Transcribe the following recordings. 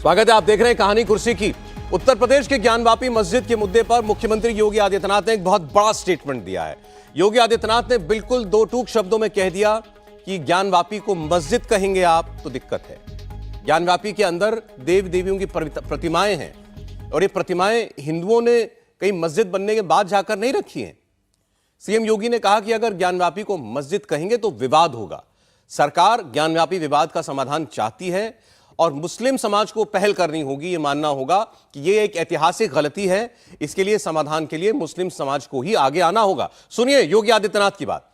स्वागत है, आप देख रहे हैं कहानी कुर्सी की। उत्तर प्रदेश के ज्ञानवापी मस्जिद के मुद्दे पर मुख्यमंत्री योगी आदित्यनाथ ने एक बहुत बड़ा स्टेटमेंट दिया है। योगी आदित्यनाथ ने बिल्कुल दो टूक शब्दों में कह दिया कि ज्ञानवापी को मस्जिद कहेंगे आप तो दिक्कत है। ज्ञानवापी के अंदर देवी देवियों की प्रतिमाएं हैं और ये प्रतिमाएं हिंदुओं ने कहीं मस्जिद बनने के बाद जाकर नहीं रखी हैं। सीएम योगी ने कहा कि अगर ज्ञानवापी को मस्जिद कहेंगे तो विवाद होगा। सरकार ज्ञानवापी विवाद का समाधान चाहती है और मुस्लिम समाज को पहल करनी होगी। ये मानना होगा कि ये एक ऐतिहासिक गलती है। इसके लिए समाधान के लिए मुस्लिम समाज को ही आगे आना होगा। सुनिए योगी आदित्यनाथ की बात।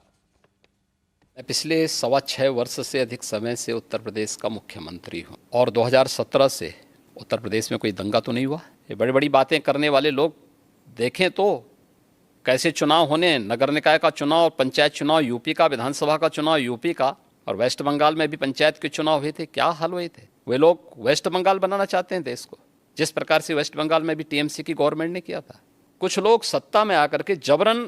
मैं पिछले 6.25 वर्ष से अधिक समय से उत्तर प्रदेश का मुख्यमंत्री हूं और 2017 से उत्तर प्रदेश में कोई दंगा तो नहीं हुआ। ये बड़ी बड़ी बातें करने वाले लोग देखें तो कैसे चुनाव होने, नगर निकाय का चुनाव, पंचायत चुनाव यूपी का, विधानसभा का चुनाव यूपी का, और वेस्ट बंगाल में भी पंचायत के चुनाव हुए थे। क्या हाल हुए थे? वे लोग वेस्ट बंगाल बनाना चाहते हैं देश को, जिस प्रकार से वेस्ट बंगाल में भी टीएमसी की गवर्नमेंट ने किया था। कुछ लोग सत्ता में आकर के जबरन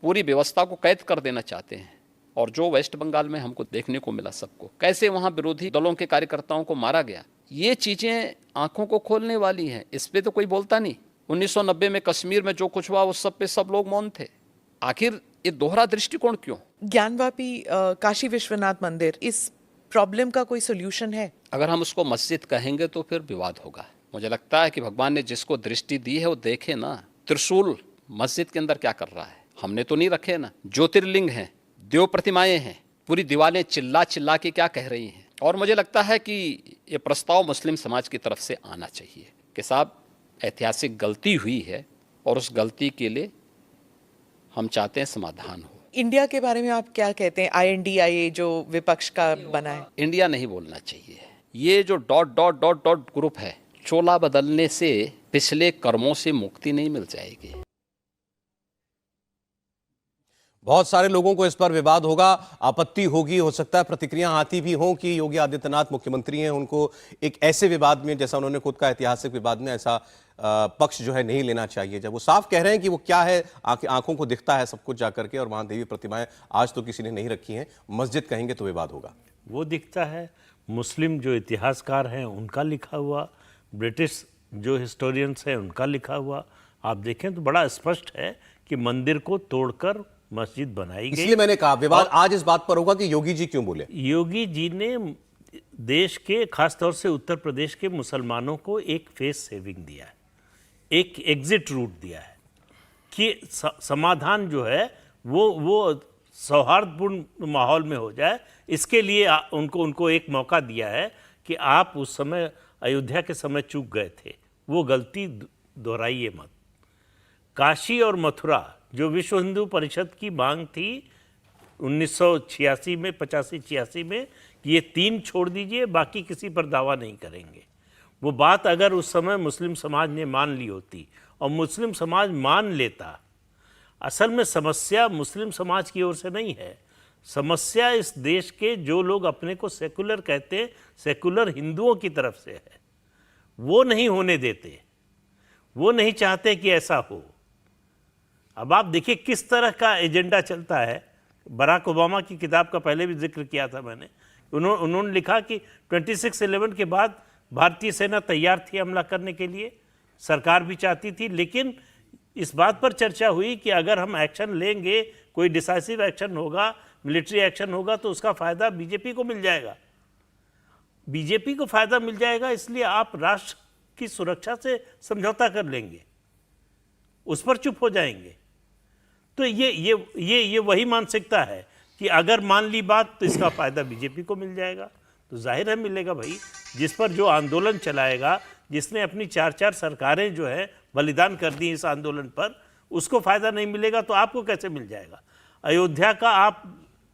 पूरी व्यवस्था को कैद कर देना चाहते हैं, और जो वेस्ट बंगाल में हमको देखने को मिला सबको, कैसे वहाँ विरोधी दलों के कार्यकर्ताओं को मारा गया, ये चीज़ें आंखों को खोलने वाली हैं। इस पर तो कोई बोलता नहीं। 1990 में कश्मीर में जो कुछ हुआ उस सब पे सब लोग मौन थे। आखिर ये दोहरा दृष्टिकोण क्यों? ज्ञानवापी काशी विश्वनाथ मंदिर, इस प्रॉब्लम का कोई सोल्यूशन है? अगर हम उसको मस्जिद कहेंगे तो फिर विवाद होगा। मुझे लगता है कि भगवान ने जिसको दृष्टि दी है वो देखे ना। त्रिशूल मस्जिद के अंदर क्या कर रहा है? हमने तो नहीं रखे ना। ज्योतिर्लिंग हैं, देव प्रतिमाएं हैं, पूरी दीवारें चिल्ला चिल्ला के क्या कह रही हैं। और मुझे लगता है कि ये प्रस्ताव मुस्लिम समाज की तरफ से आना चाहिए कि साहब ऐतिहासिक गलती हुई है और उस गलती के लिए हम चाहते हैं समाधान हो। इंडिया के बारे में आप क्या कहते हैं? INDIA जो विपक्ष का बना है, इंडिया नहीं बोलना चाहिए। ये जो ... ग्रुप है, चोला बदलने से पिछले कर्मों से मुक्ति नहीं मिल जाएगी। बहुत सारे लोगों को इस पर विवाद होगा, आपत्ति होगी, हो सकता है प्रतिक्रिया आती भी हो कि योगी आदित्यनाथ मुख्यमंत्री हैं, उनको एक ऐसे विवाद में, जैसा उन्होंने खुद का ऐतिहासिक विवाद में ऐसा पक्ष जो है नहीं लेना चाहिए। जब वो साफ कह रहे हैं कि वो क्या है, आंखों को दिखता है सब कुछ जाकर के, और वहां देवी प्रतिमाएं आज तो किसी ने नहीं रखी हैं, मस्जिद कहेंगे तो विवाद होगा। वो दिखता है। मुस्लिम जो इतिहासकार हैं उनका लिखा हुआ, ब्रिटिश जो हिस्टोरियंस हैं उनका लिखा हुआ, आप देखें तो बड़ा स्पष्ट है कि मंदिर को तोड़कर मस्जिद बनाई गई। इसलिए मैंने कहा विवाद आज इस बात पर होगा कि योगी जी क्यों बोले। योगी जी ने देश के, खासतौर से उत्तर प्रदेश के मुसलमानों को एक फेस सेविंग दिया है, एक एग्जिट रूट दिया है कि समाधान जो है वो सौहार्दपूर्ण माहौल में हो जाए। इसके लिए उनको एक मौका दिया है कि आप उस समय अयोध्या के समय चूक गए थे, वो गलती दोहराइए मत। काशी और मथुरा जो विश्व हिंदू परिषद की मांग थी 1986 में, 85-86 में, कि ये 3 छोड़ दीजिए, बाकी किसी पर दावा नहीं करेंगे। वो बात अगर उस समय मुस्लिम समाज ने मान ली होती और मुस्लिम समाज मान लेता, असल में समस्या मुस्लिम समाज की ओर से नहीं है, समस्या इस देश के जो लोग अपने को सेकुलर कहते हैं, सेकुलर हिंदुओं की तरफ से है। वो नहीं होने देते, वो नहीं चाहते कि ऐसा हो। अब आप देखिए किस तरह का एजेंडा चलता है। बराक ओबामा की किताब का पहले भी जिक्र किया था मैंने। उन्होंने लिखा कि 26/11 के बाद भारतीय सेना तैयार थी हमला करने के लिए, सरकार भी चाहती थी, लेकिन इस बात पर चर्चा हुई कि अगर हम एक्शन लेंगे, कोई डिसाइसिव एक्शन होगा, मिलिट्री एक्शन होगा, तो उसका फ़ायदा बीजेपी को मिल जाएगा। बीजेपी को फ़ायदा मिल जाएगा, इसलिए आप राष्ट्र की सुरक्षा से समझौता कर लेंगे, उस पर चुप हो जाएंगे। तो ये वही मानसिकता है कि अगर मान ली बात तो इसका फ़ायदा बीजेपी को मिल जाएगा। तो जाहिर है मिलेगा भाई। जिस पर जो आंदोलन चलाएगा, जिसने अपनी 4 सरकारें जो है बलिदान कर दी इस आंदोलन पर, उसको फ़ायदा नहीं मिलेगा तो आपको कैसे मिल जाएगा? अयोध्या का आप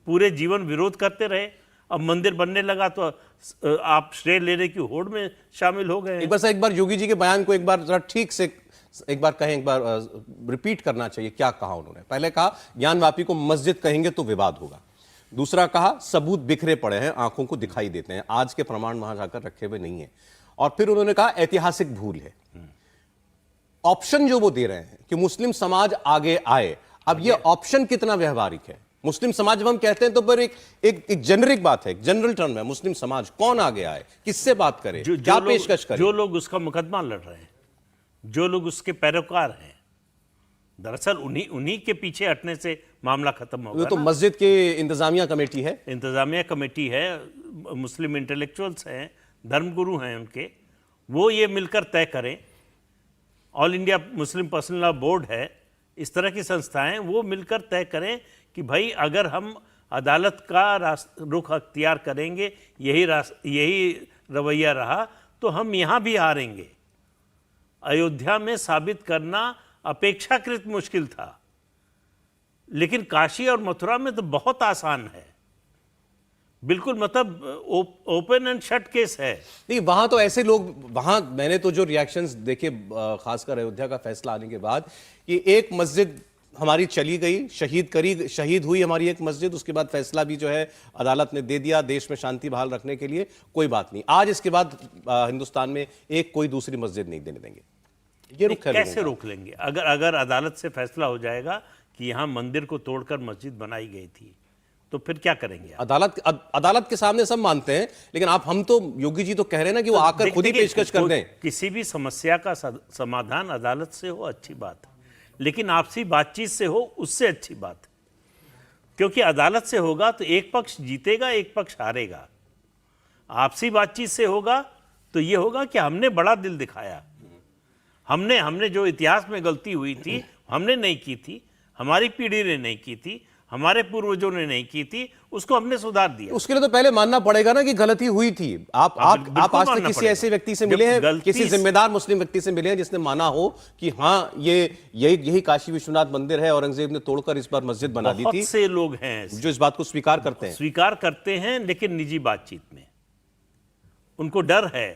पूरे जीवन विरोध करते रहे, अब मंदिर बनने लगा तो आप श्रेय लेने की होड़ में शामिल हो गए। एक बार योगी जी के बयान को एक बार जरा ठीक से एक बार कहें, एक बार रिपीट करना चाहिए। क्या कहा उन्होंने? पहले कहा ज्ञानवापी को मस्जिद कहेंगे तो विवाद होगा। दूसरा कहा सबूत बिखरे पड़े हैं, आंखों को दिखाई देते हैं, आज के प्रमाण वहां जाकर रखे हुए नहीं है। और फिर उन्होंने कहा ऐतिहासिक भूल है। ऑप्शन जो वो दे रहे हैं कि मुस्लिम समाज आगे आए, अब ये ऑप्शन कितना व्यवहारिक है? मुस्लिम समाज जब हम कहते हैं तो पर एक जेनरिक बात है, एक जनरल टर्म है। मुस्लिम समाज कौन आ गया है, किससे बात करे, क्या पेशकश करे? जो लोग उसका मुकदमा लड़ रहे हैं, जो लोग उसके पैरोकार हैं, दरअसल उन्हीं के पीछे हटने से मामला खत्म होगा। तो मस्जिद के इंतजामिया कमेटी है, इंतजामिया कमेटी है, मुस्लिम इंटेलेक्चुअल्स हैं, धर्मगुरु हैं उनके, वो ये मिलकर तय करें। All India Muslim personal law board है, इस तरह की संस्थाएं, वो मिलकर तय करें कि भाई अगर हम अदालत का रुख अख्तियार करेंगे, यही रवैया रहा तो हम यहाँ भी हारेंगे। अयोध्या में साबित करना अपेक्षाकृत मुश्किल था, लेकिन काशी और मथुरा में तो बहुत आसान है, बिल्कुल मतलब ओपन एंड शट केस है। नहीं वहां तो ऐसे लोग, वहां मैंने तो जो रिएक्शंस देखे खासकर अयोध्या का फैसला आने के बाद, कि एक मस्जिद हमारी चली गई, शहीद हुई हमारी एक मस्जिद, उसके बाद फैसला भी जो है अदालत ने दे दिया देश में शांति बहाल रखने के लिए, कोई बात नहीं। आज इसके बाद हिंदुस्तान में एक कोई दूसरी मस्जिद नहीं देने देंगे, ये रुख है। कैसे रोक लेंगे? अगर अदालत से फैसला हो जाएगा कि यहां मंदिर को तोड़कर मस्जिद बनाई गई थी, तो फिर क्या करेंगे? अदालत के सामने सब मानते हैं, लेकिन हम तो योगी जी तो कह रहे हैं ना कि वो आकर खुद ही पेशकश कर दें। किसी भी समस्या का समाधान अदालत से हो अच्छी बात है, लेकिन आपसी बातचीत से हो उससे अच्छी बात है, क्योंकि अदालत से होगा तो एक पक्ष जीतेगा, एक पक्ष हारेगा। आपसी बातचीत से होगा तो ये होगा कि हमने बड़ा दिल दिखाया, हमने जो इतिहास में गलती हुई थी हमने नहीं की थी, हमारी पीढ़ी ने नहीं की थी, हमारे पूर्वजों ने नहीं की थी, उसको हमने सुधार दिया। उसके लिए तो पहले मानना पड़ेगा ना कि गलती हुई थी। आप आज तक किसी ऐसे व्यक्ति से मिले हैं, किसी जिम्मेदार मुस्लिम व्यक्ति से मिले हैं जिसने माना हो कि हाँ यही काशी विश्वनाथ मंदिर है, औरंगजेब ने तोड़कर इस बार मस्जिद बना दी थी? बहुत से लोग हैं जो इस बात को स्वीकार करते हैं, लेकिन निजी बातचीत में उनको डर है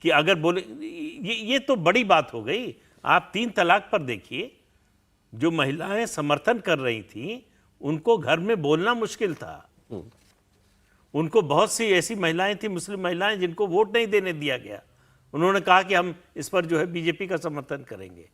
कि अगर बोले, ये तो बड़ी बात हो गई। आप 3 तलाक पर देखिए, जो महिलाएं समर्थन कर रही थी उनको घर में बोलना मुश्किल था। उनको बहुत सी ऐसी महिलाएं थी, मुस्लिम महिलाएं, जिनको वोट नहीं देने दिया गया। उन्होंने कहा कि हम इस पर जो है बीजेपी का समर्थन करेंगे।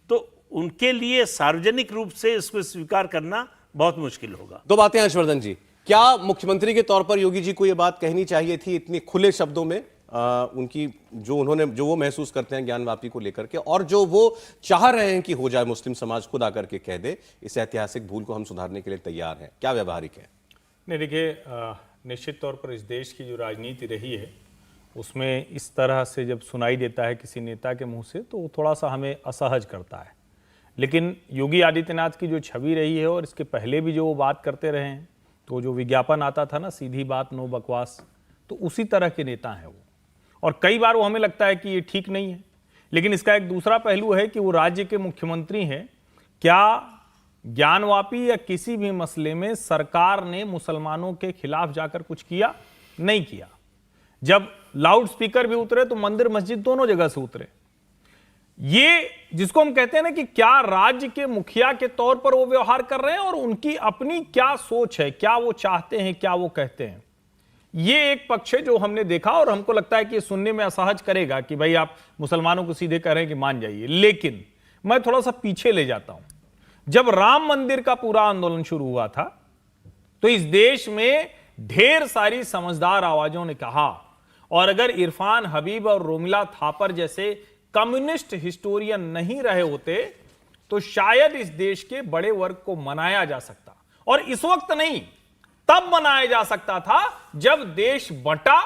तो उनके लिए सार्वजनिक रूप से इसको स्वीकार करना बहुत मुश्किल होगा। 2 बातें हर्षवर्धन जी, क्या मुख्यमंत्री के तौर पर योगी जी को यह बात कहनी चाहिए थी इतने खुले शब्दों में, उनकी जो वो महसूस करते हैं ज्ञानवापी को लेकर के, और जो वो चाह रहे हैं कि हो जाए, मुस्लिम समाज खुद आकर के कह दे इस ऐतिहासिक भूल को हम सुधारने के लिए तैयार हैं, क्या व्यावहारिक है? नहीं देखिए, निश्चित तौर पर इस देश की जो राजनीति रही है उसमें इस तरह से जब सुनाई देता है किसी नेता के मुंह से, तो वो थोड़ा सा हमें असहज करता है। लेकिन योगी आदित्यनाथ की जो छवि रही है, और इसके पहले भी जो वो बात करते रहे हैं, तो जो विज्ञापन आता था ना, सीधी बात नो बकवास, तो उसी तरह के नेता हैं वो। और कई बार वो हमें लगता है कि ये ठीक नहीं है, लेकिन इसका एक दूसरा पहलू है कि वो राज्य के मुख्यमंत्री हैं। क्या ज्ञानवापी या किसी भी मसले में सरकार ने मुसलमानों के खिलाफ जाकर कुछ किया? नहीं किया। जब लाउड स्पीकर भी उतरे तो मंदिर मस्जिद दोनों जगह से उतरे। ये जिसको हम कहते हैं ना कि क्या राज्य के मुखिया के तौर पर वो व्यवहार कर रहे हैं, और उनकी अपनी क्या सोच है, क्या वो चाहते हैं, क्या वो कहते हैं, ये एक पक्ष है जो हमने देखा। और हमको लगता है कि ये सुनने में असहज करेगा कि भाई आप मुसलमानों को सीधे कह रहे हैं कि मान जाइए। लेकिन मैं थोड़ा सा पीछे ले जाता हूं। जब राम मंदिर का पूरा आंदोलन शुरू हुआ था, तो इस देश में ढेर सारी समझदार आवाजों ने कहा, और अगर इरफान हबीब और रोमिला थापर जैसे कम्युनिस्ट हिस्टोरियन नहीं रहे होते, तो शायद इस देश के बड़े वर्ग को मनाया जा सकता। और इस वक्त नहीं, तब मनाया जा सकता था जब देश बंटा,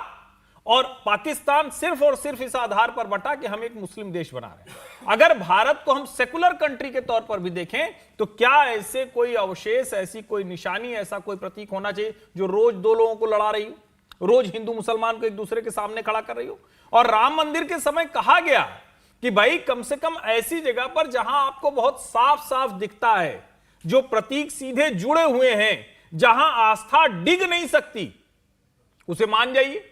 और पाकिस्तान सिर्फ और सिर्फ इस आधार पर बंटा कि हम एक मुस्लिम देश बना रहे हैं। अगर भारत को हम सेकुलर कंट्री के तौर पर भी देखें, तो क्या ऐसे कोई अवशेष, ऐसी कोई निशानी, ऐसा कोई प्रतीक होना चाहिए जो रोज 2 लोगों को लड़ा रही हो, रोज हिंदू मुसलमान को एक दूसरे के सामने खड़ा कर रही हो? और राम मंदिर के समय कहा गया कि भाई कम से कम ऐसी जगह पर जहां आपको बहुत साफ साफ दिखता है, जो प्रतीक सीधे जुड़े हुए हैं, जहां आस्था डिग नहीं सकती, उसे मान जाइए।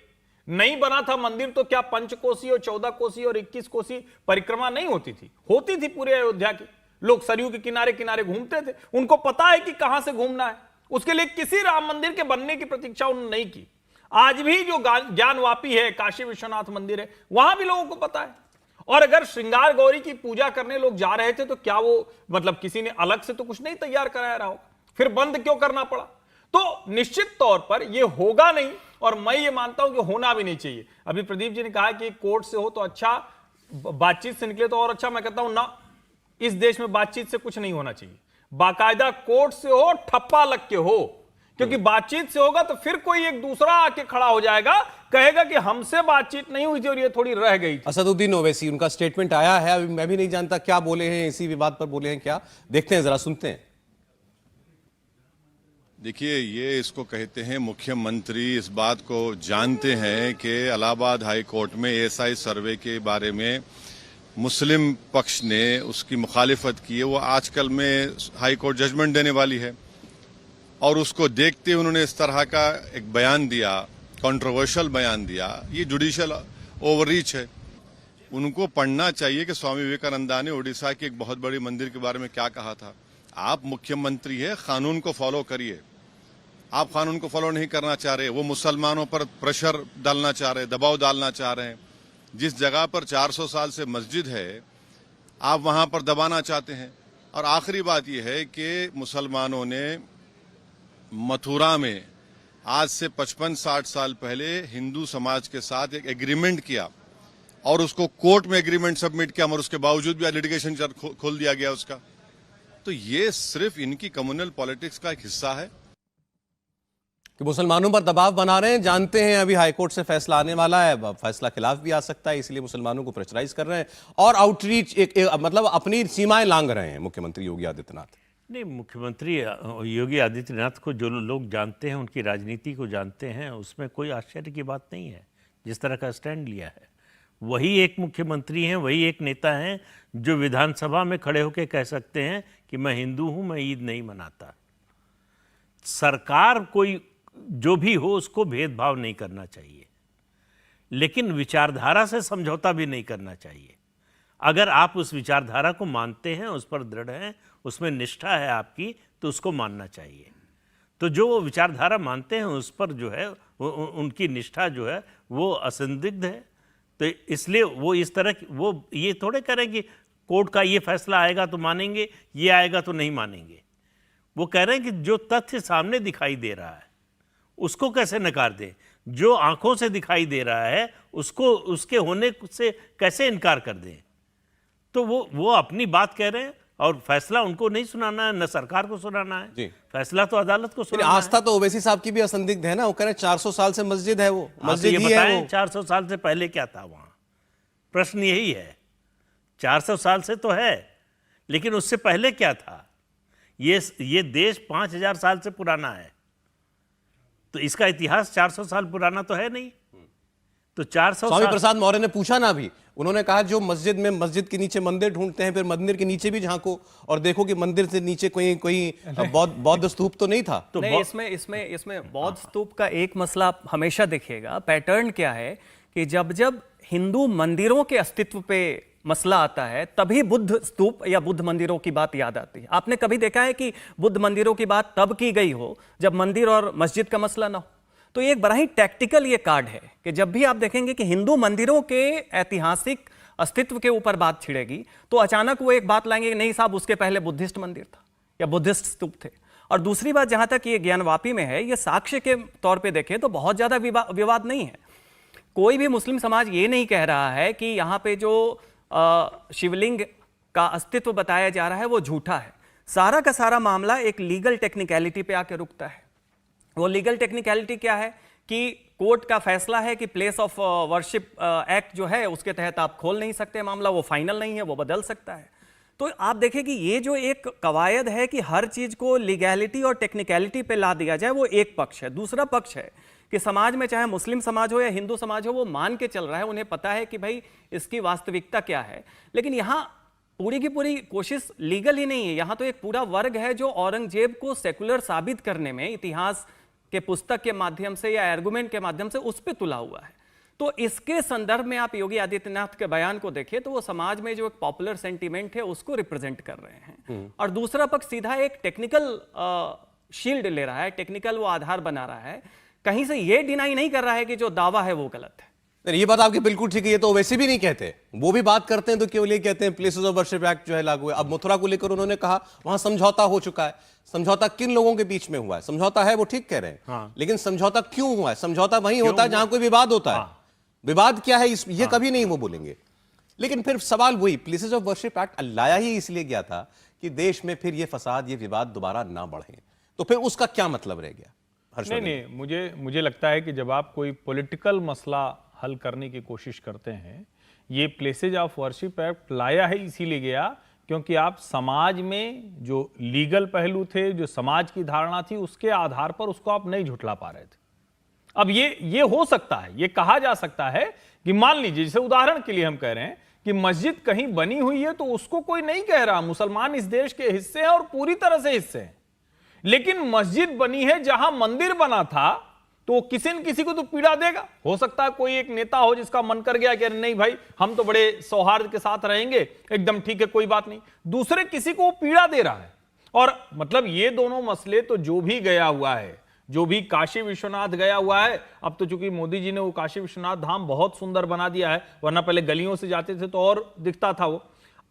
नहीं बना था मंदिर तो क्या पंचकोसी और 14 कोसी और 21 कोसी परिक्रमा नहीं होती थी? होती थी पूरे अयोध्या की। लोग सरयू के किनारे किनारे घूमते थे, उनको पता है कि कहां से घूमना है। उसके लिए किसी राम मंदिर के बनने की प्रतीक्षा उन्होंने नहीं की। आज भी जो ज्ञानवापी है, काशी विश्वनाथ मंदिर है, वहां भी लोगों को पता है। और अगर श्रृंगार गौरी की पूजा करने लोग जा रहे थे, तो क्या वो मतलब किसी ने अलग से तो कुछ नहीं तैयार कराया रहा हो? फिर बंद क्यों करना पड़ा? तो निश्चित तौर पर यह होगा नहीं, और मैं ये मानता हूं कि होना भी नहीं चाहिए। अभी प्रदीप जी ने कहा कि कोर्ट से हो तो अच्छा, बातचीत से निकले तो और अच्छा। मैं कहता हूं ना, इस देश में बातचीत से कुछ नहीं होना चाहिए, बाकायदा कोर्ट से हो, ठप्पा लग के हो, क्योंकि बातचीत से होगा तो फिर कोई एक दूसरा आके खड़ा हो जाएगा, कहेगा कि हमसे बातचीत नहीं हुई थी और ये थोड़ी रह गई थी। असदुद्दीन ओवैसी, उनका स्टेटमेंट आया है, अभी मैं भी नहीं जानता क्या बोले हैं, इसी विवाद पर बोले हैं क्या, देखते हैं, जरा सुनते हैं। देखिए, ये इसको कहते हैं मुख्यमंत्री इस बात को जानते हैं कि इलाहाबाद हाई कोर्ट में एएसआई सर्वे के बारे में मुस्लिम पक्ष ने उसकी मुखालिफत की है, वो आजकल में हाई कोर्ट जजमेंट देने वाली है, और उसको देखते हुए उन्होंने इस तरह का एक बयान दिया, कंट्रोवर्शियल बयान दिया। ये जुडिशियल ओवररीच है। उनको पढ़ना चाहिए कि स्वामी विवेकानंदा ने उड़ीसा के एक बहुत बड़ी मंदिर के बारे में क्या कहा था। आप मुख्यमंत्री है, कानून को फॉलो करिए। आप कानून को फॉलो नहीं करना चाह रहे, वो मुसलमानों पर प्रेशर डालना चाह रहे, दबाव डालना चाह रहे हैं। जिस जगह पर 400 साल से मस्जिद है, आप वहां पर दबाना चाहते हैं। और आखिरी बात यह है कि मुसलमानों ने मथुरा में आज से 55-60 साल पहले हिंदू समाज के साथ एक एग्रीमेंट किया, और उसको कोर्ट में एग्रीमेंट सबमिट किया, मगर उसके बावजूद भी लिटिगेशन खोल दिया गया उसका। तो ये सिर्फ इनकी कम्युनल पॉलिटिक्स का एक हिस्सा है कि मुसलमानों पर दबाव बना रहे हैं। जानते हैं अभी हाईकोर्ट से फैसला आने वाला है, फैसला खिलाफ भी आ सकता है, इसलिए मुसलमानों को प्रेशराइज कर रहे हैं और आउटरीच मतलब अपनी सीमाएं लांघ रहे हैं मुख्यमंत्री योगी आदित्यनाथ। नहीं, मुख्यमंत्री योगी आदित्यनाथ को जो लोग जानते हैं, उनकी राजनीति को जानते हैं, उसमें कोई आश्चर्य की बात नहीं है। जिस तरह का स्टैंड लिया है, वही एक मुख्यमंत्री हैं, वही एक नेता हैं जो विधानसभा में खड़े होकर कह सकते हैं कि मैं हिंदू हूं, मैं ईद नहीं मनाता। सरकार कोई जो भी हो उसको भेदभाव नहीं करना चाहिए, लेकिन विचारधारा से समझौता भी नहीं करना चाहिए। अगर आप उस विचारधारा को मानते हैं, उस पर दृढ़ हैं, उसमें निष्ठा है आपकी, तो उसको मानना चाहिए। तो जो वो विचारधारा मानते हैं उस पर जो है उनकी निष्ठा जो है वो असंदिग्ध है। तो इसलिए वो इस तरह वो ये थोड़े करें कि कोर्ट का ये फैसला आएगा तो मानेंगे, ये आएगा तो नहीं मानेंगे। वो कह रहे हैं कि जो तथ्य सामने दिखाई दे रहा है उसको कैसे नकार दें, जो आंखों से दिखाई दे रहा है उसको उसके होने से कैसे इनकार कर दें। तो वो अपनी बात कह रहे हैं और फैसला उनको नहीं सुनाना है, न सरकार को सुनाना है, फैसला तो अदालत को सुनाना है। आस्था तो ओवैसी साहब की भी असंदिग्ध है ना, वो कह रहे हैं 400 साल से मस्जिद है, वो मस्जिद ही है वो। 400 साल से पहले क्या था वहां? प्रश्न यही है। 400 साल से तो है, लेकिन उससे पहले क्या था? ये देश 5000 साल से पुराना है, तो इसका इतिहास 400 साल पुराना तो है नहीं। तो 400 स्वामी प्रसाद मौर्य ने पूछा ना अभी, उन्होंने कहा जो मस्जिद के नीचे मंदिर ढूंढते हैं, फिर मंदिर के नीचे भी झांको और देखो कि मंदिर से नीचे कोई बौद्ध स्तूप तो नहीं था। तो नहीं, इसमें बौद्ध स्तूप का एक मसला आप हमेशा देखिएगा, पैटर्न क्या है कि जब जब हिंदू मंदिरों के अस्तित्व पे मसला आता है तभी बुद्ध स्तूप या बुद्ध मंदिरों की बात याद आती है। आपने कभी देखा है कि बुद्ध मंदिरों की बात तब की गई हो जब मंदिर और मस्जिद का मसला ना हो? तो ये एक बड़ा ही टैक्टिकल ये कार्ड है कि जब भी आप देखेंगे कि हिंदू मंदिरों के ऐतिहासिक अस्तित्व के ऊपर बात छिड़ेगी तो अचानक वो एक बात लाएंगे कि नहीं साहब, उसके पहले बुद्धिस्ट मंदिर था या बुद्धिस्ट स्तूप थे। और दूसरी बात, जहां तक ये ज्ञानवापी में है, ये साक्ष्य के तौर पर देखें तो बहुत ज्यादा विवाद नहीं है। कोई भी मुस्लिम समाज ये नहीं कह रहा है कि यहाँ पे जो शिवलिंग का अस्तित्व बताया जा रहा है वो झूठा है। सारा का सारा मामला एक लीगल टेक्निकलिटी पे आके रुकता है। वो लीगल टेक्निकलिटी क्या है कि कोर्ट का फैसला है कि प्लेस ऑफ वर्शिप एक्ट जो है उसके तहत आप खोल नहीं सकते मामला, वो फाइनल नहीं है, वो बदल सकता है। तो आप देखें कि ये जो एक कवायद है कि हर चीज को लीगैलिटी और टेक्निकलिटी पे ला दिया जाए, वो एक पक्ष है। दूसरा पक्ष है कि समाज में चाहे मुस्लिम समाज हो या हिंदू समाज हो, वो मान के चल रहा है, उन्हें पता है कि भाई इसकी वास्तविकता क्या है। लेकिन यहाँ पूरी की पूरी कोशिश लीगल ही नहीं है, यहाँ तो एक पूरा वर्ग है जो औरंगजेब को सेकुलर साबित करने में इतिहास के पुस्तक के माध्यम से या आर्गुमेंट के माध्यम से उस पर तुला हुआ है। तो इसके संदर्भ में आप योगी आदित्यनाथ के बयान को देखें तो वो समाज में जो एक पॉपुलर सेंटीमेंट है उसको रिप्रेजेंट कर रहे हैं, और दूसरा पक्ष सीधा एक टेक्निकल शील्ड ले रहा है, टेक्निकल वो आधार बना रहा है। कहीं से ये डिनाई नहीं कर रहा है कि जो दावा है वो गलत है। नहीं, ये बात आपकी बिल्कुल ठीक है, ये तो वैसे भी नहीं कहते, वो भी बात करते हैं तो केवल ये कहते हैं प्लेसेस ऑफ वर्शिप एक्ट जो है लागू है। अब मथुरा को लेकर उन्होंने कहा वहां समझौता हो चुका है। समझौता किन लोगों के बीच में हुआ है? समझौता है, वो ठीक कह रहे हैं, हाँ। लेकिन समझौता क्यों हुआ है? समझौता वहीं होता है जहां कोई विवाद होता है। विवाद क्या है ये कभी नहीं वो बोलेंगे। लेकिन फिर सवाल वही, प्लेसेस ऑफ वर्शिप एक्ट लाया ही इसलिए गया था कि देश में फिर ये फसाद, ये विवाद दोबारा ना बढ़े, तो फिर उसका क्या मतलब रह गया? नहीं, मुझे लगता है कि जब आप कोई पॉलिटिकल मसला हल करने की कोशिश करते हैं, ये प्लेसेज ऑफ वर्शिप एक्ट लाया है इसीलिए गया क्योंकि आप समाज में जो लीगल पहलू थे, जो समाज की धारणा थी, उसके आधार पर उसको आप नहीं झुठला पा रहे थे। अब ये हो सकता है, ये कहा जा सकता है कि मान लीजिए, जैसे उदाहरण के लिए हम कह रहे हैं कि मस्जिद कहीं बनी हुई है तो उसको कोई नहीं कह रहा, मुसलमान इस देश के हिस्से हैं और पूरी तरह से हिस्से हैं, लेकिन मस्जिद बनी है जहां मंदिर बना था तो किसी न किसी को तो पीड़ा देगा। हो सकता है कोई एक नेता हो जिसका मन कर गया कि नहीं भाई, हम तो बड़े सौहार्द के साथ रहेंगे, एकदम ठीक है, कोई बात नहीं, दूसरे किसी को पीड़ा दे रहा है। और मतलब ये दोनों मसले तो जो भी गया हुआ है, जो भी काशी विश्वनाथ गया हुआ है, अब तो चूंकि मोदी जी ने वो काशी विश्वनाथ धाम बहुत सुंदर बना दिया है, वरना पहले गलियों से जाते थे तो और दिखता था वो।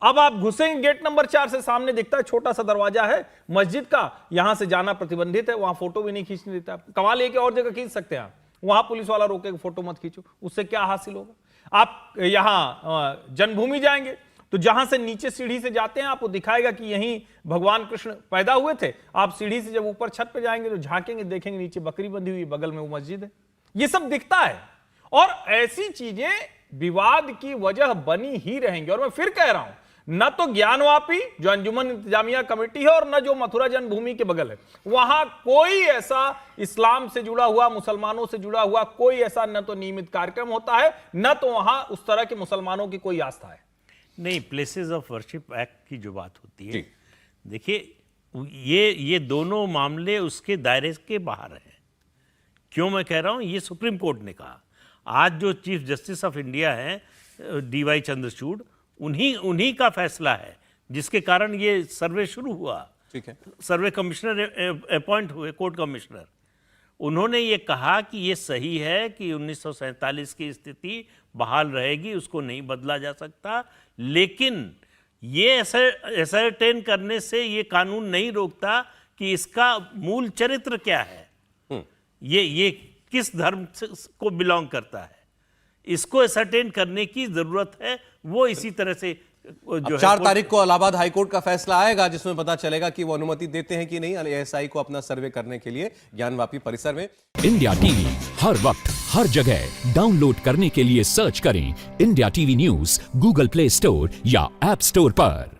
अब आप घुसेंगे गेट नंबर 4 से, सामने दिखता है छोटा सा दरवाजा है मस्जिद का, यहां से जाना प्रतिबंधित है, वहां फोटो भी नहीं खींचने देता। कमाल है कि और जगह खींच सकते हैं आप, वहां पुलिस वाला रोके फोटो मत खींचो, उससे क्या हासिल होगा? आप यहां जन्मभूमि जाएंगे तो जहां से नीचे सीढ़ी से जाते हैं आपको दिखाएगा कि यहीं भगवान कृष्ण पैदा हुए थे। आप सीढ़ी से जब ऊपर छत पे जाएंगे तो झांकेंगे, देखेंगे नीचे बकरी बंधी हुई, बगल में वो मस्जिद है। ये सब दिखता है और ऐसी चीजें विवाद की वजह बनी ही रहेंगी। और मैं फिर कह रहा हूं, न तो ज्ञानवापी जो अंजुमन इंतजामिया कमेटी है और न जो मथुरा जन्मभूमि के बगल है, वहां कोई ऐसा इस्लाम से जुड़ा हुआ, मुसलमानों से जुड़ा हुआ कोई ऐसा न तो नियमित कार्यक्रम होता है, न तो वहां उस तरह के मुसलमानों की कोई आस्था है। नहीं, प्लेसेस ऑफ वर्शिप एक्ट की जो बात होती है, देखिए ये दोनों मामले उसके दायरे के बाहर हैं। क्यों मैं कह रहा हूं? ये सुप्रीम कोर्ट ने कहा। आज जो चीफ जस्टिस ऑफ इंडिया हैं DY चंद्रचूड़, उन्हीं का फैसला है जिसके कारण ये सर्वे शुरू हुआ। ठीक है, सर्वे कमिश्नर अपॉइंट हुए, कोर्ट कमिश्नर। उन्होंने ये कहा कि ये सही है कि 1947 की स्थिति बहाल रहेगी, उसको नहीं बदला जा सकता, लेकिन ये असरटेन करने से ये कानून नहीं रोकता कि इसका मूल चरित्र क्या है, ये किस धर्म को बिलोंग करता है, इसको असरटेन करने की जरूरत है। वो इसी तरह से जो 4 तारीख को इलाहाबाद हाईकोर्ट का फैसला आएगा जिसमें पता चलेगा कि वो अनुमति देते हैं कि नहीं ASI को अपना सर्वे करने के लिए ज्ञानवापी परिसर में। इंडिया टीवी हर वक्त हर जगह डाउनलोड करने के लिए सर्च करें India TV news Google play store या ऐप स्टोर पर।